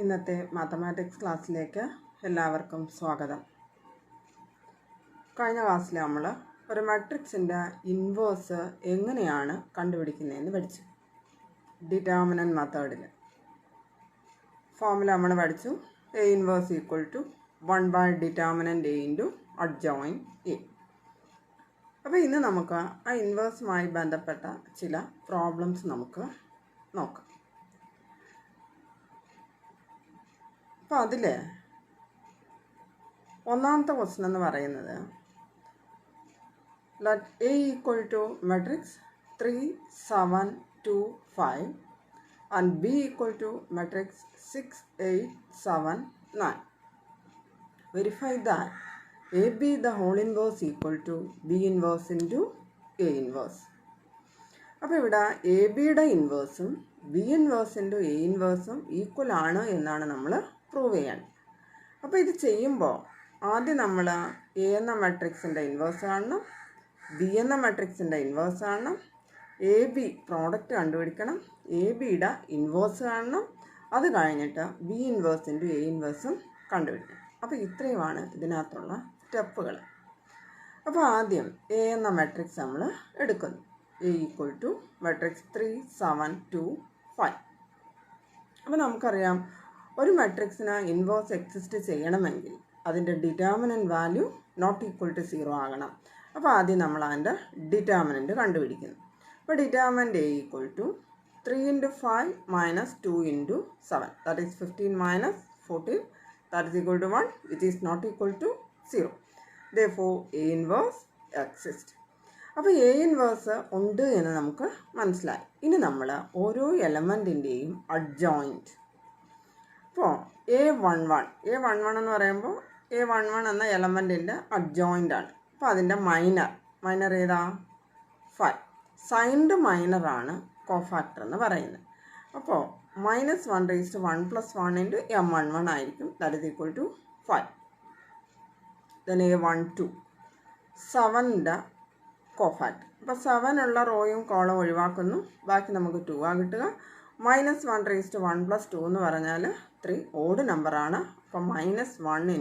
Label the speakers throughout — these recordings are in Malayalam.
Speaker 1: ഇന്നത്തെ മാത്തമാറ്റിക്സ് ക്ലാസ്സിലേക്ക് എല്ലാവർക്കും സ്വാഗതം. കഴിഞ്ഞ ക്ലാസ്സിൽ നമ്മൾ ഒരു മാട്രിക്സിൻ്റെ ഇൻവേഴ്സ് എങ്ങനെയാണ് കണ്ടുപിടിക്കുന്നതെന്ന് പഠിച്ചു. ഡിറ്റർമിനൻറ്റ് മെത്തേഡിൽ ഫോർമുല നമ്മൾ പഠിച്ചു. A inverse equal to 1 determinant A into adjoint A. അപ്പോൾ ഇന്ന് നമുക്ക് ആ ഇൻവേഴ്സുമായി ബന്ധപ്പെട്ട ചില പ്രോബ്ലംസ് നമുക്ക് നോക്കാം. അപ്പോൾ അതിൽ ഒന്നാമത്തെ ക്വസ്റ്റൻ എന്ന് പറയുന്നത് let A equal to matrix 3, 7, 2, 5 and B equal to matrix 6, 8, 7, 9. Verify that A B the whole inverse equal to B inverse into A inverse. അപ്പോൾ ഇവിടെ എ ബിയുടെ ഇൻവേഴ്സും ബി ഇൻവേഴ്സ് ഇൻറ്റു എ ഇൻവേഴ്സും ഈക്വൽ ആണ് എന്നാണ് നമ്മൾ പ്രൂവ് ചെയ്യണം. അപ്പോൾ ഇത് ചെയ്യുമ്പോൾ ആദ്യം നമ്മൾ എ എന്ന മാട്രിക്സിൻ്റെ ഇൻവേഴ്സ് കാണണം, ബി എന്ന മാട്രിക്സിൻ്റെ ഇൻവേഴ്സ് കാണണം, എ ബി പ്രോഡക്റ്റ് കണ്ടുപിടിക്കണം, എ ബിയുടെ ഇൻവേഴ്സ് കാണണം, അത് കഴിഞ്ഞിട്ട് ബി ഇൻവേഴ്സ് ഇൻറ്റു എ ഇൻവേഴ്സും കണ്ടുപിടിക്കണം. അപ്പോൾ ഇത്രയുമാണ് ഇതിനകത്തുള്ള സ്റ്റെപ്പുകൾ. അപ്പോൾ ആദ്യം എ എന്ന മാട്രിക്സ് നമ്മൾ എടുക്കുന്നു. A equal to matrix 3, 7, 2, 5. അപ്പോൾ നമുക്കറിയാം ഒരു മാട്രിക്സിന് ഇൻവേഴ്സ് എക്സിസ്റ്റ് ചെയ്യണമെങ്കിൽ അതിൻ്റെ determinant value not equal to 0 ആകണം. അപ്പോൾ ആദ്യം നമ്മൾ അതിൻ്റെ ഡിറ്റർമിനൻറ്റ് കണ്ടുപിടിക്കുന്നു. അപ്പോൾ determinant A equal to 3 × 5 minus 2 × 7 that is 15 minus 14 that is equal to 1 which is not equal to 0. therefore A inverse exist. അപ്പോൾ എ ഇൻവേഴ്സ് ഉണ്ട് എന്ന് നമുക്ക് മനസ്സിലായി. ഇനി നമ്മൾ ഓരോ എലമെൻറ്റിൻ്റെയും അഡ്ജോയിൻറ്റ്. അപ്പോൾ A11 എന്ന് പറയുമ്പോൾ A11 എന്ന എലമെൻറ്റിൻ്റെ അഡ്ജോയിൻ്റ് ആണ്. അപ്പോൾ അതിൻ്റെ മൈനർ ഏതാ? 5. സൈൻഡ് മൈനറാണ് കോഫാക്ടർ എന്ന് പറയുന്നത്. അപ്പോൾ -1 = 1 + 1 × M11 ആയിരിക്കും. That is equal to 5. Then A12 7ൻ്റെ കോഫാക്ടർ. അപ്പോൾ 7 ഉള്ള റോയും കോളം ഒഴിവാക്കുന്നു, ബാക്കി നമുക്ക് 2 ആ കിട്ടുക. -1 = 1 + 2 എന്ന് പറഞ്ഞാൽ 3 ഓഡ് നമ്പറാണ്. അപ്പോൾ -1 ×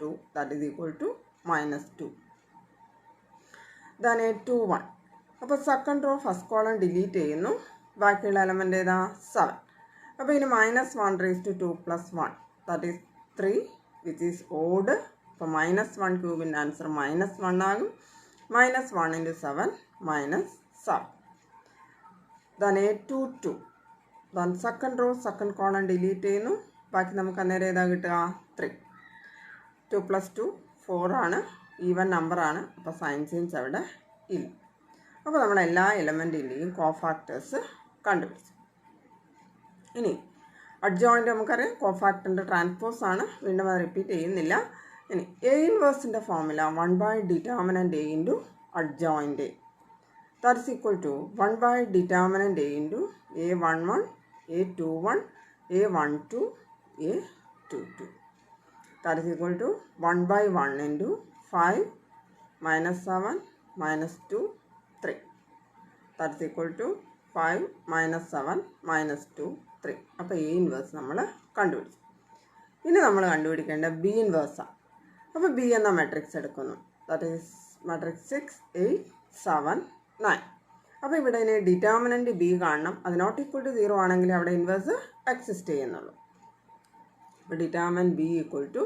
Speaker 1: 2 that is equal to -2. Then A21. അപ്പോൾ second row first column delete ചെയ്യുന്നു, ബാക്കിയുള്ള എലമെൻ്റ് ഏതാ? 7. അപ്പോൾ ഇനി -1 = 2 + 1 that is 3 which is odd. അപ്പോൾ -1³ ആൻസർ -1 ആകും. -1 × 7 -7. Then A22. Then second row second column delete ചെയ്യുന്നു, ബാക്കി നമുക്ക് അന്നേരം ഏതാ കിട്ടുക? 3. 2 + 2 4 ആണ്, ഈവൻ നമ്പറാണ്. അപ്പോൾ സൈൻ ചേഞ്ച് അവിടെ ഇല്ല. അപ്പോൾ നമ്മൾ എല്ലാ എലമെൻറ്റിൻ്റെയും കോഫാക്ടേഴ്സ് കണ്ടുപിടിച്ചു. ഇനി അഡ്ജോയിൻ്റ് നമുക്കറിയാം കോഫാക്ടറിൻ്റെ ട്രാൻസ്പോസ് ആണ്, വീണ്ടും അത് റിപ്പീറ്റ് ചെയ്യുന്നില്ല. ഇനി എ ഇൻവേഴ്സിൻ്റെ formula 1 determinant A into adjoint A that is equal to 1 determinant A into A11, A21, A12, A22 that is equal to 1/1 into 5 minus 7 minus 2 3 that is equal to 5 minus 7 minus 2 3. അപ്പോൾ എ ഇൻവേഴ്സ് നമ്മൾ കണ്ടുപിടിച്ചു. ഇനി നമ്മൾ കണ്ടുപിടിക്കേണ്ട ബി ഇൻവേഴ്സാണ്. അപ്പോൾ ബി എന്ന മാട്രിക്സ് എടുക്കുന്നു, ദാറ്റ് ഈസ് മാട്രിക്സ് 6, 8, 7, 9. അപ്പോൾ ഇവിടെ ഇനി ഡിറ്റർമിനൻറ്റ് ബി കാണണം. അത് നോട്ട് ഈക്വൽ ടു 0 ആണെങ്കിൽ അവിടെ ഇൻവേഴ്സ് എക്സിസ്റ്റ് ചെയ്യുന്നുള്ളൂ. അപ്പോൾ determinant B equal to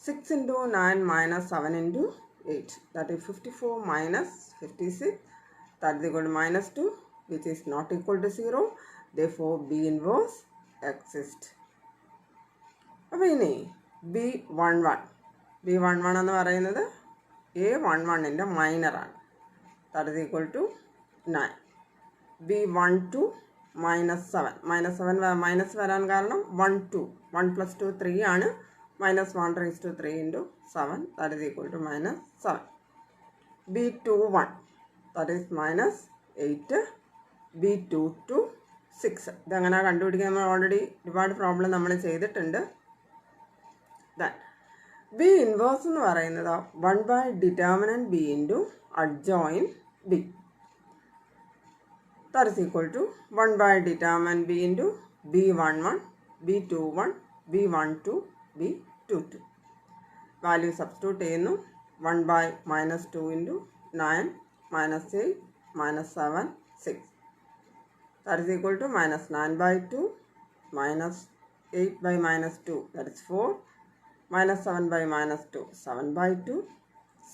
Speaker 1: 6 × 9 - 7 × 8 that is 54 - 56 that is equal to -2 which is not equal to 0. therefore B inverse exist. അപ്പോൾ ഇനി B11 എന്ന് പറയുന്നത് A11ൻ്റെ മൈനറാണ്. That is equal to 9. B12 -7 minus വരാൻ കാരണം 1 + 2 3 ആണ്. -1 × 3 × 7 that is equal to -7. B21 that is -8. B22 6. ഇതെങ്ങനെ കണ്ടുപിടിക്കുക? നമ്മൾ ഓൾറെഡി ഒരുപാട് പ്രോബ്ലം നമ്മൾ ചെയ്തിട്ടുണ്ട്. ദെൻ ബി ഇൻവേഴ്സ് എന്ന് പറയുന്നത് 1 determinant B into adjoin B that is equal to 1 by determinant b into b11, b21, B12 B22. Value substitute ചെയ്യുന്നു. 1/-2 into 9 minus 8 minus 7 6. That is equal to -9/2 minus 8/-2, that is 4, minus 7/-2 7/2,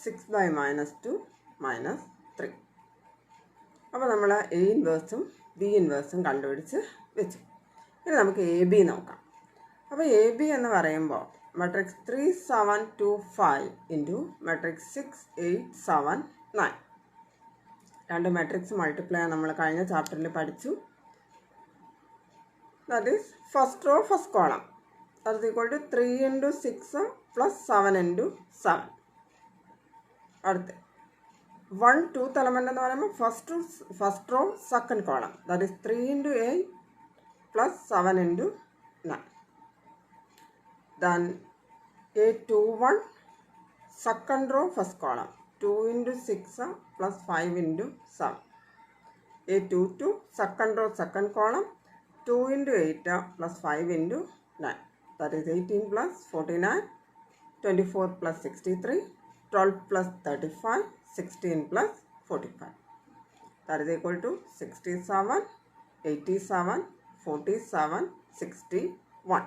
Speaker 1: 6/-2 minus 3. അപ്പോൾ നമ്മൾ എ ഇൻവേഴ്സും ബി ഇൻവേഴ്സും കണ്ടുപിടിച്ച് വെച്ചു. ഇനി നമുക്ക് എ ബി നോക്കാം. അപ്പോൾ എ ബി എന്ന് പറയുമ്പോൾ മാട്രിക്സ് 3 7 2 5 ഇൻറ്റു മാട്രിക്സ് 6 8 7 9. രണ്ട് മാട്രിക്സ് മൾട്ടിപ്ലൈ നമ്മൾ കഴിഞ്ഞ ചാപ്റ്ററിൽ പഠിച്ചു. That is first row first column. That is equal to 3 into 6 plus 7 into 7. അടുത്ത് 1 2th element എന്ന് പറയുമ്പോൾ first row second column. That is 3 into 8 plus 7 into 9. Then A21 second row first column, 2 into 6 plus 5 into 7. A22 second row second column, 2 into 8 plus 5 into 9. That is 18 plus 49, 24 plus 63, 12 plus 35, 16 plus 45. That is equal to 67, 87, 47, 61.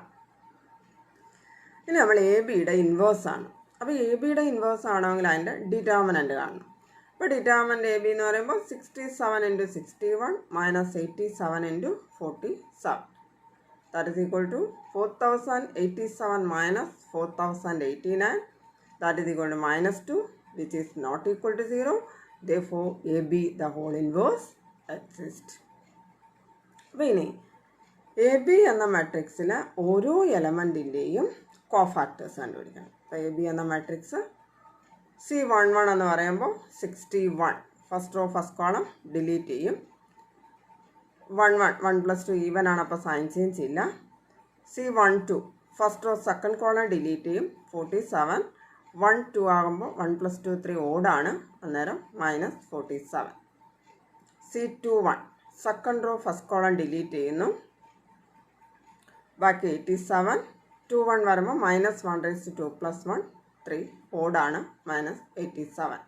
Speaker 1: ഇനി നമ്മൾ എ ബിയുടെ ഇൻവേഴ്സാണ്. അപ്പോൾ എ ബിയുടെ ഇൻവേഴ്സ് ആണെങ്കിൽ അതിൻ്റെ ഡിറ്റർമിനൻ്റ് കാണണം. അപ്പോൾ ഡിറ്റർമിനൻ്റ് എ ബി എന്ന് പറയുമ്പോൾ 67 into 61 minus 87 into 47. That is equal to 4087 minus 4089. That is equal to -2, which is not equal to 0. Therefore, AB the whole inverse exists. അപ്പോൾ ഇനി എ ബി എന്ന മാട്രിക്സിൽ ഓരോ എലമെൻറ്റിൻ്റെയും കോഫാക്ടേഴ്സ് കണ്ടുപിടിക്കണം. അപ്പോൾ എ ബി എന്ന മാട്രിക്സ് C11 എന്ന് പറയുമ്പോൾ 61 first row first column delete ചെയ്യും. 1 plus 2 ഈവൻ ആണ്, അപ്പോൾ സൈൻ ചേഞ്ച് ഇല്ല. C12 first row second column delete ചെയ്യും. 47 1 2 ആകുമ്പോൾ 1 plus 2 3 ഓടാണ്, അന്നേരം -47. C21 second row first column delete ചെയ്യുന്നു. ബാക്കി 87 2 1 വരുമ്പോൾ -1/2 plus 1 3 ഓടാണ്, -87.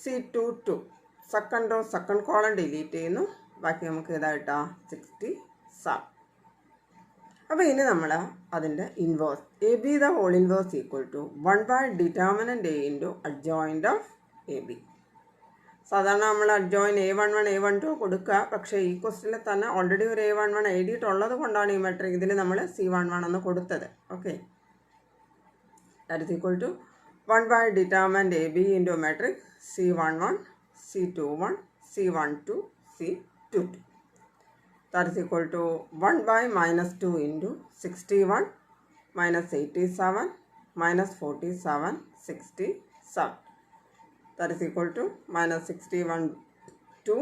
Speaker 1: C22 second row second column delete ചെയ്യുന്നു. ബാക്കി നമുക്ക് ഇതായിട്ടാ 67. അപ്പോൾ ഇനി നമ്മൾ അതിൻ്റെ inverse A B the whole inverse equal to 1/determinant A into adjoint of A B. സാധാരണ നമ്മൾ അഡ്ജോയിൻ A11 A12 കൊടുക്കുക. പക്ഷേ ഈ ക്വസ്റ്റിൽ തന്നെ ഓൾറെഡി ഒരു A11 എഴുതിയിട്ടുള്ളത് കൊണ്ടാണ് ഈ മെട്രിക് ഇതിൽ നമ്മൾ C11 എന്ന് കൊടുത്തത്. Okay, that is equal to 1/determinant AB into matrix C11 C21 C12 C22. That is equal to 1/-2 into 61 minus 87 minus 47 67. That is equal to -61 to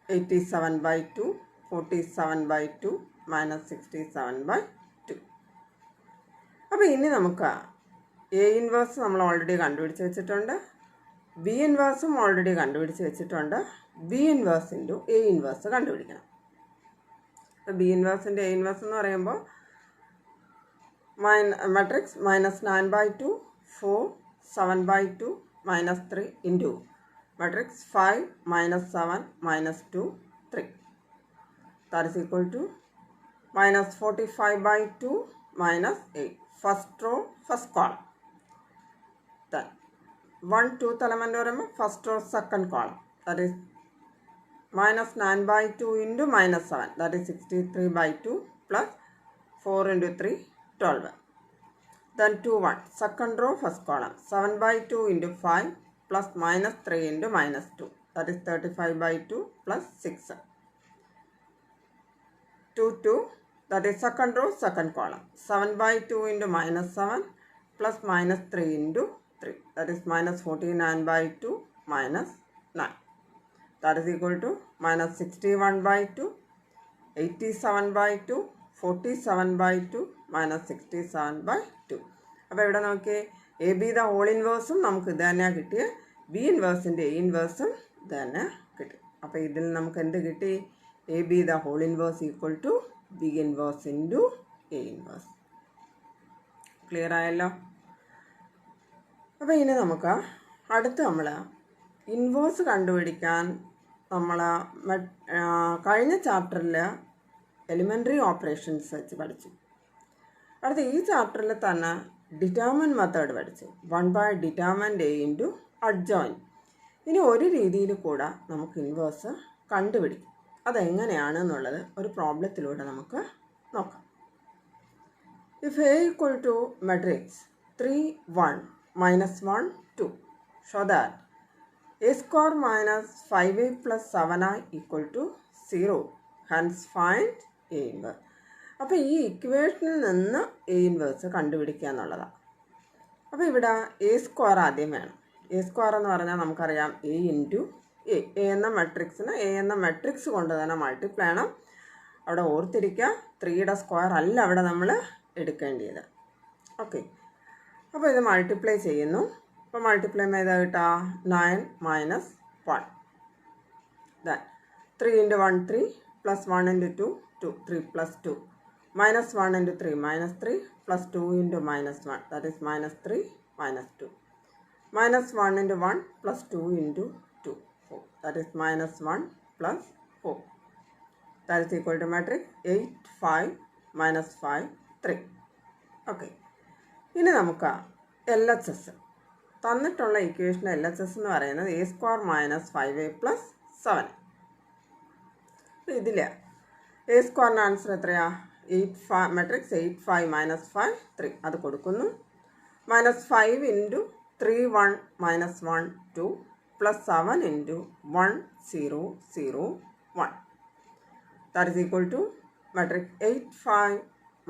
Speaker 1: 87/2 47/2 minus 67/2. അപ്പോൾ ഇനി നമുക്ക് എ ഇൻവേഴ്സ് നമ്മൾ ഓൾറെഡി കണ്ടുപിടിച്ച് വെച്ചിട്ടുണ്ട്. ബി ഇൻവേഴ്സും ഓൾറെഡി കണ്ടുപിടിച്ച് വെച്ചിട്ടുണ്ട്. B inverse into A inverse കണ്ടുപിടിക്കണം. അപ്പോൾ ബി ഇൻവേഴ്സിൻ്റെ എ ഇൻവേഴ്സ് എന്ന് പറയുമ്പോൾ matrix -9/2 4 7/2 -3 into matrix 5 -7 -2 3. That is equal to -45/2 -8. First row first column. Then 1 2th element പറയുമ്പോൾ first row second column. That is -9/2 into -7. That is 63/2 plus 4 into 3 12. Then 2 1 second row first column 7/2 into 5 plus -3 into -2. That is 35/2 plus 6. 2 2 that is second row second column 7/2 into -7 plus -3 into 3. That is -49/2 -9. That is equal to -61/2 87/2 47/2 -67/2. അപ്പോൾ ഇവിടെ നോക്കിയേ എ ബി ദ ഹോൾ ഇൻവേഴ്സും നമുക്ക് ഇത് തന്നെയാണ് കിട്ടിയത്. ബി ഇൻവേഴ്സിൻ്റെ എ ഇൻവേഴ്സും ഇത് തന്നെ കിട്ടി. അപ്പോൾ ഇതിൽ നമുക്ക് എന്ത് കിട്ടി? A B the whole inverse equal to B inverse into A inverse. Clear ആയല്ലോ. അപ്പോൾ ഇനി നമുക്ക് അടുത്ത് നമ്മൾ ഇൻവേഴ്സ് കണ്ടുപിടിക്കാൻ നമ്മൾ കഴിഞ്ഞ ചാപ്റ്ററിൽ എലിമെൻ്ററി ഓപ്പറേഷൻസ് വെച്ച് പഠിച്ചു. അടുത്ത ഈ ചാപ്റ്ററിൽ തന്നെ ഡിറ്റർമിൻ മെത്തേഡ് പഠിച്ചു. 1 ഡിറ്റർമിൻ്റ് എ ഇൻറ്റു അഡ്ജോയിൻ. ഇനി ഒരു രീതിയിൽ കൂടെ നമുക്ക് ഇൻവേഴ്സ് കണ്ടുപിടിക്കും. അതെങ്ങനെയാണെന്നുള്ളത് ഒരു പ്രോബ്ലത്തിലൂടെ നമുക്ക് നോക്കാം. If A equal to matrix 3 1 -1 2 show that A square minus 5a plus 7i equal to 0. Hence find A inverse. അപ്പോൾ ഈ ഇക്വേഷനിൽ നിന്ന് എ ഇൻവേഴ്സ് കണ്ടുപിടിക്കുക എന്നുള്ളതാണ്. അപ്പോൾ ഇവിടെ എ സ്ക്വയർ ആദ്യം വേണം. എ സ്ക്വയർ എന്ന് പറഞ്ഞാൽ നമുക്കറിയാം എ ഇൻറ്റു എ. എ എന്ന മെട്രിക്സിന് എ എന്ന മെട്രിക്സ് കൊണ്ട് തന്നെ മൾട്ടിപ്ലൈ ചെയ്യണം. അവിടെ ഓർത്തിരിക്കുക, 3യുടെ സ്ക്വയർ അല്ല അവിടെ നമ്മൾ എടുക്കേണ്ടത്. ഓക്കെ, അപ്പോൾ ഇത് മൾട്ടിപ്ലൈ ചെയ്യുന്നു. അപ്പോൾ മൾട്ടിപ്ലൈ ചെയ്താൽ കിട്ടുക 9 - 1. Than 3 × 1 3 + 1 × 2 2 3 + 2 -1 × 3 -3 + 2 × -1 that is -3 -2 -1 × 1 + 2 × 2 4 that is -1 + 4 that is equal to matrix 8 5 -5 3. Okay, ഇനി നമുക്ക് LHS തന്നിട്ടുള്ള ഇക്വേഷൻ LHS എന്ന് പറയുന്നത് a² - 5a + 7. ഇതിൽ എ സ്ക്വയറിൻ്റെ ആൻസർ എത്രയാ? 8 5 മെട്രിക്സ് 8 5 -5 3 അത് കൊടുക്കുന്നു. -5 × 3 1 -1 2 + 7 × 1 0 0 1 that is equal to matrix 8 5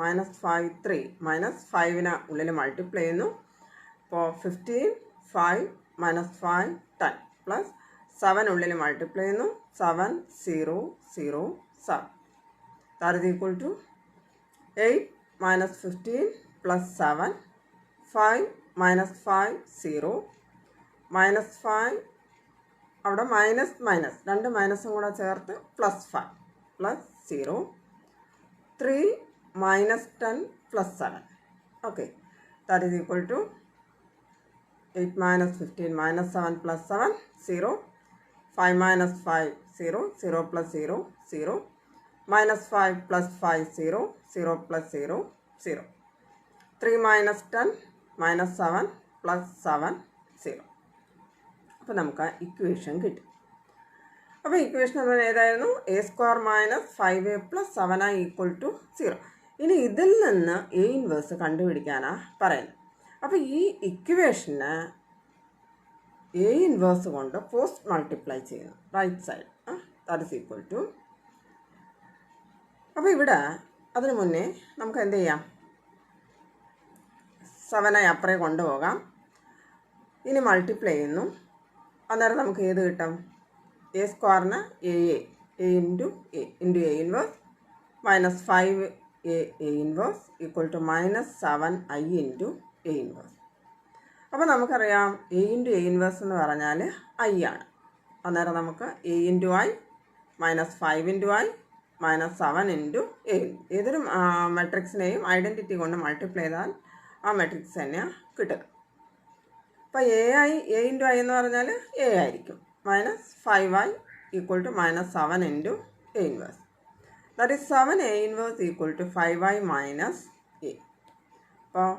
Speaker 1: -5 3 -5ന് ഉള്ളിൽ മൾട്ടിപ്ലൈ ചെയ്യുന്നു. അപ്പോൾ 15 5 -5 10 പ്ലസ് 7 ഉള്ളിൽ മൾട്ടിപ്ലൈ ചെയ്യുന്നു. 7 0 0 7 that is equal to 8 -15 + 7 5 -5 0 -5 അവിടെ മൈനസ് രണ്ട് മൈനസും കൂടെ ചേർത്ത് +5 + 0 3 -10 + 7. Okay, that is equal to 8 -15 -7 + 7 0 5 -5 0 0 + 0 0 -5 + 5 0 0 + 0 0 3 -10 -7 + 7 0. അപ്പോൾ നമുക്ക് ഇക്വേഷൻ കിട്ടി. അപ്പോൾ ഇക്വേഷൻ എന്ന് ഏതായിരുന്നു? a² - 5a + 7i = 0. ഇനി ഇതിൽ നിന്ന് എ ഇൻവേഴ്സ് കണ്ടുപിടിക്കാനാണ് പറയുന്നത്. അപ്പോൾ ഈ ഇക്വേഷന് എ ഇൻവേഴ്സ് കൊണ്ട് പോസ്റ്റ് മൾട്ടിപ്ലൈ ചെയ്യുന്നു right side. That is equal to, അപ്പോൾ ഇവിടെ അതിന് മുന്നേ നമുക്ക് എന്ത് ചെയ്യാം? 7i അപ്പുറേ കൊണ്ടുപോകാം. ഇനി മൾട്ടിപ്ലൈ ചെയ്യുന്നു. അന്നേരം നമുക്ക് ഏത് കിട്ടും? എ സ്ക്വയറിന് A into A inverse -5a A inverse equal to -7i × A inverse. അപ്പോൾ നമുക്കറിയാം എ ഇൻറ്റു എ ഇൻവേഴ്സ് എന്ന് പറഞ്ഞാൽ i ആണ്. അന്നേരം നമുക്ക് a × i -5 × i -7 × a. ഏതൊരു മെട്രിക്സിനെയും ഐഡൻറ്റിറ്റി കൊണ്ട് മൾട്ടിപ്ലൈ ചെയ്താൽ ആ മെട്രിക്സ് തന്നെയാണ് കിട്ടുക. അപ്പോൾ a × i എന്ന് പറഞ്ഞാൽ a ആയിരിക്കും. -5i = -7 × a inverse. That is 7a inverse = 5i - a. അപ്പോൾ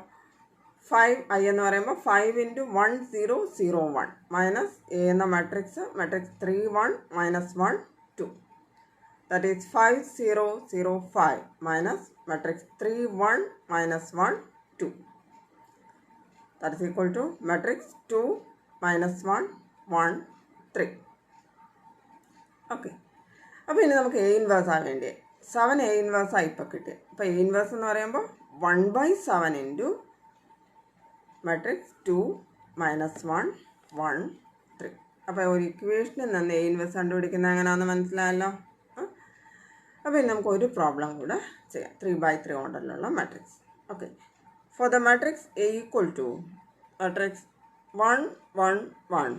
Speaker 1: 5i എന്ന് പറയുമ്പോൾ 5 × 1 0 0 1 മൈനസ് a എന്ന matrix 3 1 -1 2. That is 5 0 0 5 minus matrix 3 1 -1 2. That is equal to matrix 2 -1 1 3. Okay, അപ്പോൾ ഇനി നമുക്ക് എ ഇൻവേഴ്സ് ആണ് വേണ്ടിയത്. 7 എ ഇൻവേഴ്സ് ആയി ഇപ്പോൾ കിട്ടിയത്. അപ്പോൾ എ ഇൻവേഴ്സ് എന്ന് പറയുമ്പോൾ 1/7 × മാട്രിക്സ് 2 -1 1 3. അപ്പോൾ ഒരു ഇക്വേഷനിൽ നിന്ന് എ ഇൻവേഴ്സ് കണ്ടുപിടിക്കുന്നത് എങ്ങനെയാണെന്ന് മനസ്സിലായല്ലോ. അപ്പോൾ ഇനി നമുക്ക് ഒരു പ്രോബ്ലം കൂടെ ചെയ്യാം. 3/3 ഓർഡറിലുള്ള matrix. Okay, for the matrix A equal to matrix 1 1 1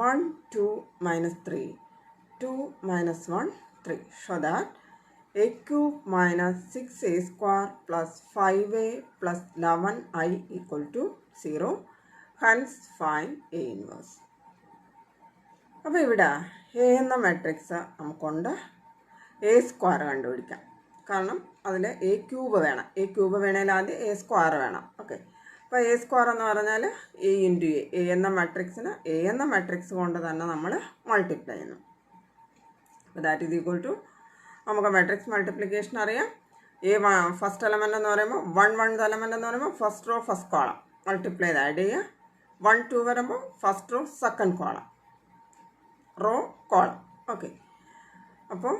Speaker 1: 1 2 -3 2 -1 3 show that a cube minus 6a square plus 5a plus 11i equal to 0. Hence find a inverse. അപ്പോൾ ഇവിടെ എ എന്ന മാട്രിക്സ് നമുക്കുണ്ട്. എ സ്ക്വയർ കണ്ടുപിടിക്കാം. കാരണം അതിൽ എ ക്യൂബ് വേണം. എ ക്യൂബ് വേണമെങ്കിൽ ആദ്യം എ സ്ക്വയർ വേണം. ഓക്കെ, അപ്പോൾ എ സ്ക്വയർ എന്ന് പറഞ്ഞാൽ എ ഇൻറ്റു എ എന്ന മാട്രിക്സിന് എ എന്ന മാട്രിക്സ് കൊണ്ട് തന്നെ നമ്മൾ മൾട്ടിപ്ലൈ ചെയ്യുന്നു. അപ്പോൾ ദാറ്റ് ഈസ് ഈക്വൽ ടു, നമുക്ക് മാട്രിക്സ് മൾട്ടിപ്ലിക്കേഷൻ അറിയാം. എ ഫസ്റ്റ് എലമെൻ്റ് എന്ന് പറയുമ്പോൾ 1 1 എലമെൻ്റ് എന്ന് പറയുമ്പോൾ first row first column multiply ചെയ്ത് ആഡ് ചെയ്യുക. 1 2 വരുമ്പോൾ first row second column raw column. Okay, അപ്പോൾ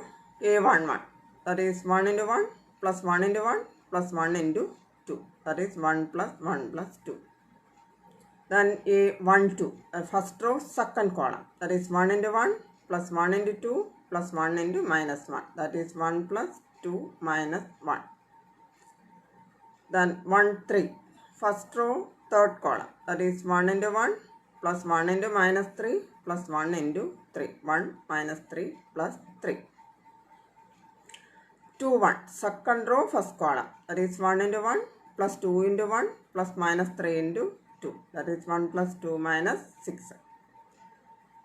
Speaker 1: A11 that is 1 into 1 plus 1 into 1 plus 1 into 2, that is 1 plus 1 plus 2. Then A12 first row second column, that is 1 into 1 plus 1 into 2 plus 1 into minus 1, that is 1 plus 2 minus 1. Then 1 3 first row third column, that is 1 into 1 plus 1 into minus 3 plus 1 into 3, 1 minus 3 plus 3. 2 1 second row first column, that is 1 into 1 plus 2 into 1 plus minus 3 into 2, that is 1 plus 2 minus 6.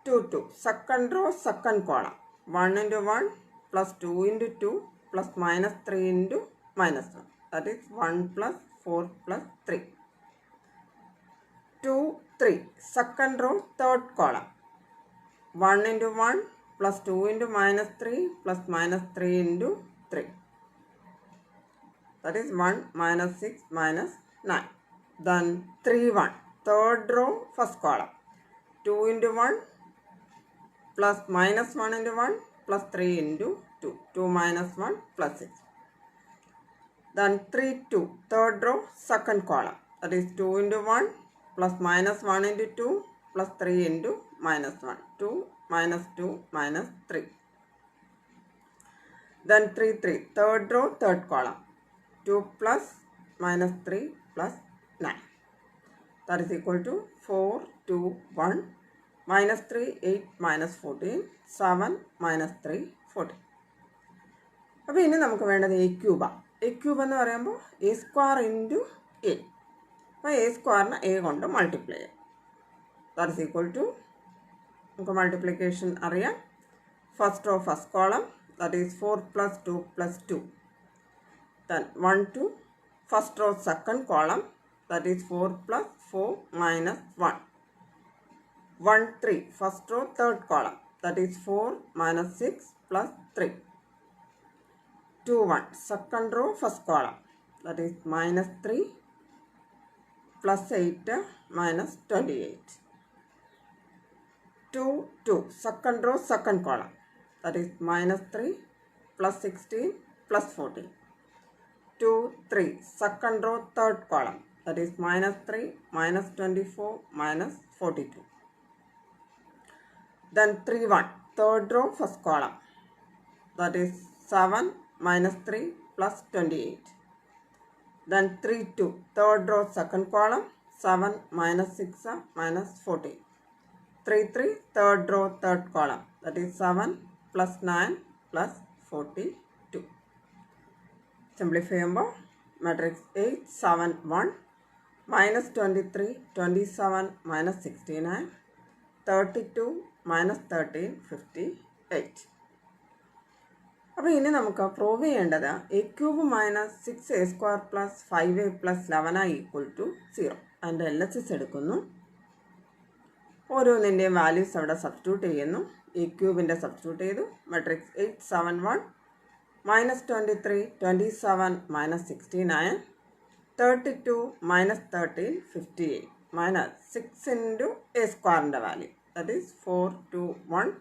Speaker 1: 2 2 second row second column, 1 into 1 plus 2 into 2 plus minus 3 into minus 1, that is 1 plus 4 plus 3. 2 3 second row third column, 1 into 1 plus 2 into minus 3 plus minus 3 into 3, that is 1 minus 6 minus 9. Then 3 1 third row first column, 2 into 1 plus minus 1 into 1 plus 3 into 2, 2 minus 1 plus 6. Then 3 2 third row second column, that is 2 into 1 plus minus 1 into 2 plus 3 into minus 1, 2 minus 2 minus 3. Then 3 3 third row third column, 2 plus minus 3 plus 9, that is equal to 4 2 1 minus 3 8 minus 14 7 minus 3 14. അപ്പോൾ ഇനി നമുക്ക് വേണ്ടത് എ ക്യൂബാണ്. എ ക്യൂബ് എന്ന് പറയുമ്പോൾ എ സ്ക്വയർ ഇൻറ്റു എ. അപ്പോൾ എ സ്ക്വയറിന് എ കൊണ്ട് മൾട്ടിപ്ലൈ ചെയ്യാം. ദാറ്റ് ഇസ് ഈക്വൽ ടു, നമുക്ക് മൾട്ടിപ്ലിക്കേഷൻ അറിയാം. First row first column, that is 4 plus 2 plus 2. Then 1 2 first row second column, that is 4 plus 4 minus 1. 1 3 first row third column, that is 4 minus 6 plus 3. 2 1 second row first column, that is minus 3 plus 8 minus 28. 2 2 second row second column, that is minus 3 plus 16 plus 14. 2 3 second row third column, that is minus 3 minus 24 minus 42. Then 3 1 third row first column, that is 7 minus 3 plus 28. Then 3 2 third row second column, 7 minus 6 minus 14. 3 3 third row third column, that is 7 plus 9 plus 42. Simplify ചെയ്യുമ്പോൾ മാട്രിക്സ് 8 7 1 minus 23 27 minus 69 32 minus 13 58. അപ്പോൾ ഇനി നമുക്ക് പ്രൂവ് ചെയ്യേണ്ടത് A cube minus 6a square plus 5a plus 11i equal to 0. അതിൻ്റെ LHS എടുക്കുന്നു. ഓരോന്നിൻ്റെയും വാല്യൂസ് അവിടെ സബ്സ്റ്റിറ്റ്യൂട്ട് ചെയ്യുന്നു. എ ക്യൂബിൻ്റെ സബ്സ്റ്റിറ്റ്യൂട്ട് ചെയ്തു. Matrix 8 7 1 minus 23 27 minus 69 32 minus 13 58 minus 6 into a square value, that is 4 2 1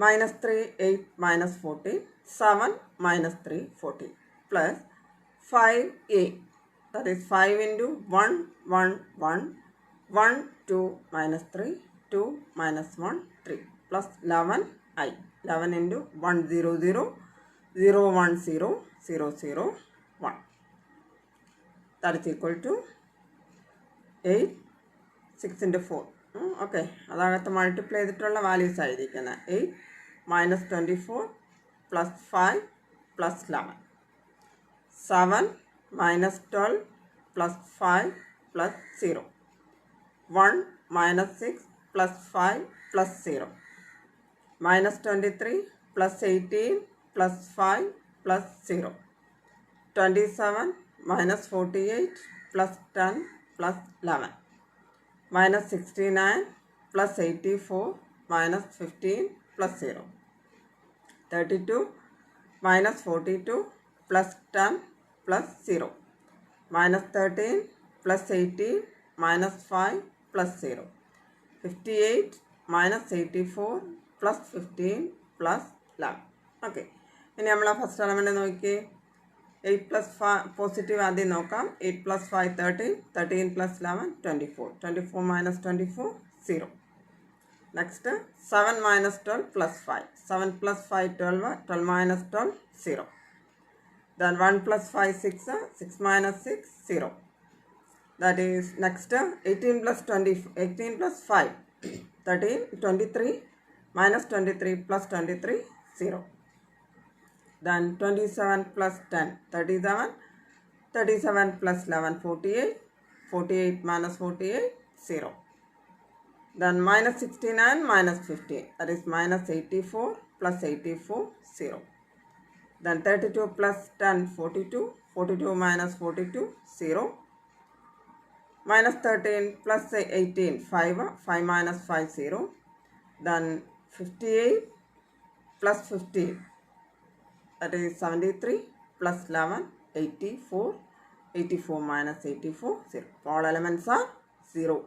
Speaker 1: minus 3 8 minus 14 7 minus 3 14 plus 5a, that is 5 into 1 1 1 1 2 minus 3 2 minus 1 3 plus 11i, 11 into 1 0 0 0 1 0 0 0 1, that is equal to 8 6 into 4. Okay, അതകത്ത് multiply ചെയ്തിട്ടുള്ള വാല്യൂസ് ആയിരിക്കുന്നത് 8 minus 24 plus 5 plus 11. 7 minus 12 plus 5 plus 0. 1 minus 6 plus 5 plus 0. Minus 23 plus 18 plus 5 plus 0. 27 minus 48 plus 10 plus 11. Minus 69 plus 84 minus 15 plus 0. 32 minus 42 plus 10 plus 0. Minus 13 plus 18 minus 5 plus 0. 58 minus 84 plus 15 plus 11. Okay. ഇനി നമ്മൾ ഫസ്റ്റ് എലമെൻറ്റ് നോക്കിയേ. 8 plus 5 പോസിറ്റീവ് ആദ്യം നോക്കാം. 8 plus 5 13, 13 plus 11 24. 24 minus 24 0. Next 7 minus 12 plus 5. 7 plus 5 12, 12 minus 12 0. Then 1 plus 5 6, 6 minus 6 0. That is next 18 plus 20, 18 plus 5 13, 23 minus 23 plus 23 0. Then 27 plus 10 37, 37 plus 11 48, 48 minus 48 0. Then minus 69 minus 15, that is minus 84 plus 84 0. Then 32 plus 10 42, 42 minus 42 0. Minus 13 plus 18 5, 5 minus 5 0. Then 58 plus 15, that is 73 plus 11 84, 84 minus 84 0. All elements are 0.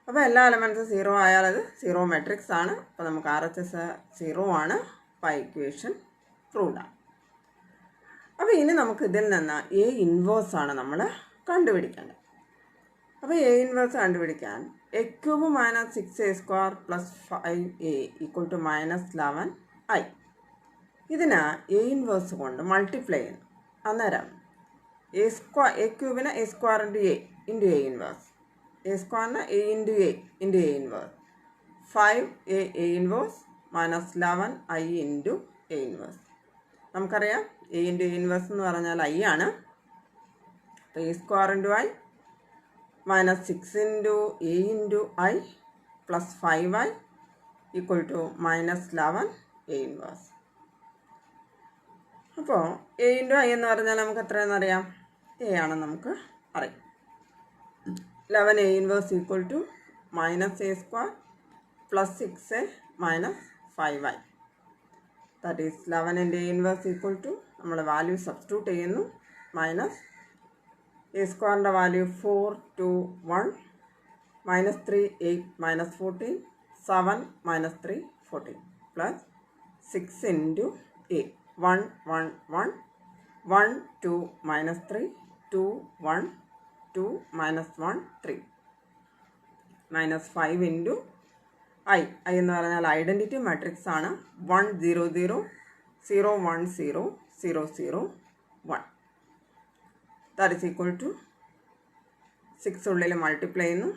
Speaker 1: അപ്പോൾ എല്ലാ എലമെൻറ്റ്സും 0 ആയാൽ അത് 0 മെട്രിക്സ് ആണ്. അപ്പോൾ നമുക്ക് RHS 0 ആണ്. അപ്പോൾ ഇക്വേഷൻ പ്രൂവ്ഡ് ആണ്. അപ്പോൾ ഇനി നമുക്ക് ഇതിൽ നിന്ന് A ഇൻവേഴ്സ് ആണ് നമ്മൾ കണ്ടുപിടിക്കേണ്ടത്. അപ്പോൾ A ഇൻവേഴ്സ് കണ്ടുപിടിക്കാൻ A cube minus 6A² plus 5A equal to minus 11I. ഇതിന് A ഇൻവേഴ്സ് കൊണ്ട് മൾട്ടിപ്ലൈ ചെയ്യുന്നു. അന്നേരം A ക്യൂബിന് A² ഇൻറ്റു A ഇൻവേഴ്സ്, A²ന് A into A into A inverse, 5A inverse minus 11I into A inverse. നമുക്കറിയാം A ഇൻറ്റു A ഇൻവേഴ്സ് എന്ന് പറഞ്ഞാൽ I ആണ്. അപ്പോൾ A² into I minus 6 into A into I plus 5I equal to minus 11A inverse. അപ്പോൾ A ഇൻറ്റു I എന്ന് പറഞ്ഞാൽ നമുക്ക് എത്രയെന്നറിയാം? A ആണെന്ന് നമുക്ക് അറിയാം. 11A inverse equal to minus A² plus 6A minus 5I. That is 11 A inverse equal to നമ്മൾ വാല്യൂ സബ്സ്റ്റിറ്റ്യൂട്ട് ചെയ്യുന്നു. മൈനസ് A²ൻ്റെ value 4 2 1, minus 3 8 minus 14, 7 minus 3 14 plus 6 into A 1 1 1 1 2 minus 3 2 1 2 minus 1 3 minus 5 into I എന്ന് പറഞ്ഞാൽ ഐഡൻറ്റിറ്റി മാട്രിക്സ് ആണ്. 1 0 0 0 1 0 0 0 1. ദാറ്റ് ഈസ് ഈക്വൽ ടു 6 ഉള്ളിൽ മൾട്ടിപ്ലൈ ചെയ്യുന്നു.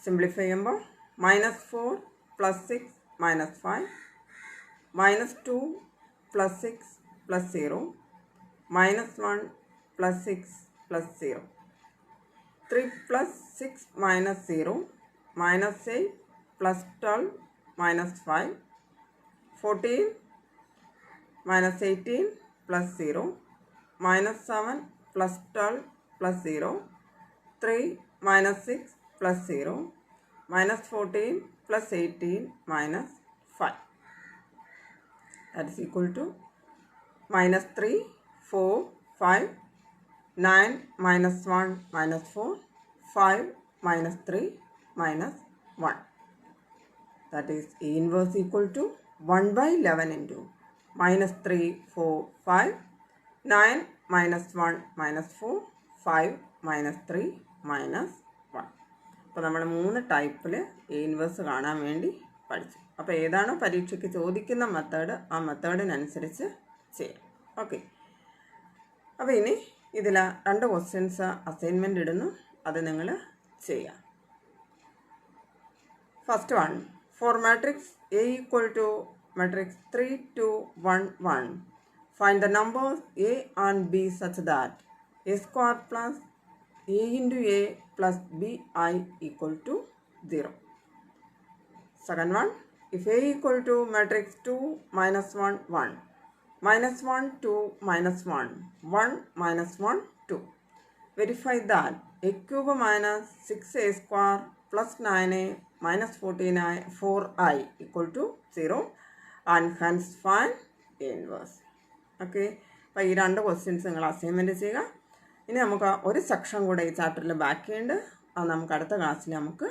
Speaker 1: സിംപ്ലിഫൈ ചെയ്യുമ്പോൾ minus 4 plus 6 minus 5 minus 2 plus 6 plus 0 minus 1 plus 6 plus 0, 3 plus 6 minus 0 minus 8 plus 12 minus 5, 14 minus 18 plus 0 minus 7 plus 12 plus 0, 3 minus 6 plus 0 minus 14 plus 18 minus 5. That is equal to minus 3 4 5 9 minus 1 minus 4 5 minus 3 minus 1. That is A inverse equal to 1 by 11 into minus 3 4 5 9 minus 1 minus 4 5 minus 3 minus 1. അപ്പോൾ നമ്മൾ 3 ടൈപ്പിൽ A ഇൻവേഴ്സ് കാണാൻ വേണ്ടി പഠിച്ചു. അപ്പോൾ ഏതാണോ പരീക്ഷയ്ക്ക് ചോദിക്കുന്ന മെത്തേഡ് ആ മെത്തേഡിനനുസരിച്ച് ചെയ്യാം. ഓക്കെ. അപ്പോൾ ഇനി ഇതിൽ 2 ക്വസ്റ്റ്യൻസ് അസൈൻമെൻറ്റ് ഇടുന്നു, അത് നിങ്ങൾ ചെയ്യാം. First one, four matrix A equal to matrix 3, 2, 1, 1. Find the numbers A and B such that A square plus A into A plus BI equal to 0. Second one, if A equal to matrix 2 minus 1, 1, minus 1, 2, minus 1, 1, minus 1, 2. Verify that A cube minus 6A square plus 9A minus 4i equal to 0 and hence find A inverse. Okay, അപ്പോൾ ഈ രണ്ട് ക്വസ്റ്റ്യൻസ് നിങ്ങൾ അസൈൻമെൻറ്റ് ചെയ്യുക. ഇനി നമുക്ക് ഒരു സെക്ഷൻ കൂടെ ഈ ചാപ്റ്ററിൽ ബാക്കിയുണ്ട്. അത് നമുക്ക് അടുത്ത ക്ലാസ്സിൽ നമുക്ക്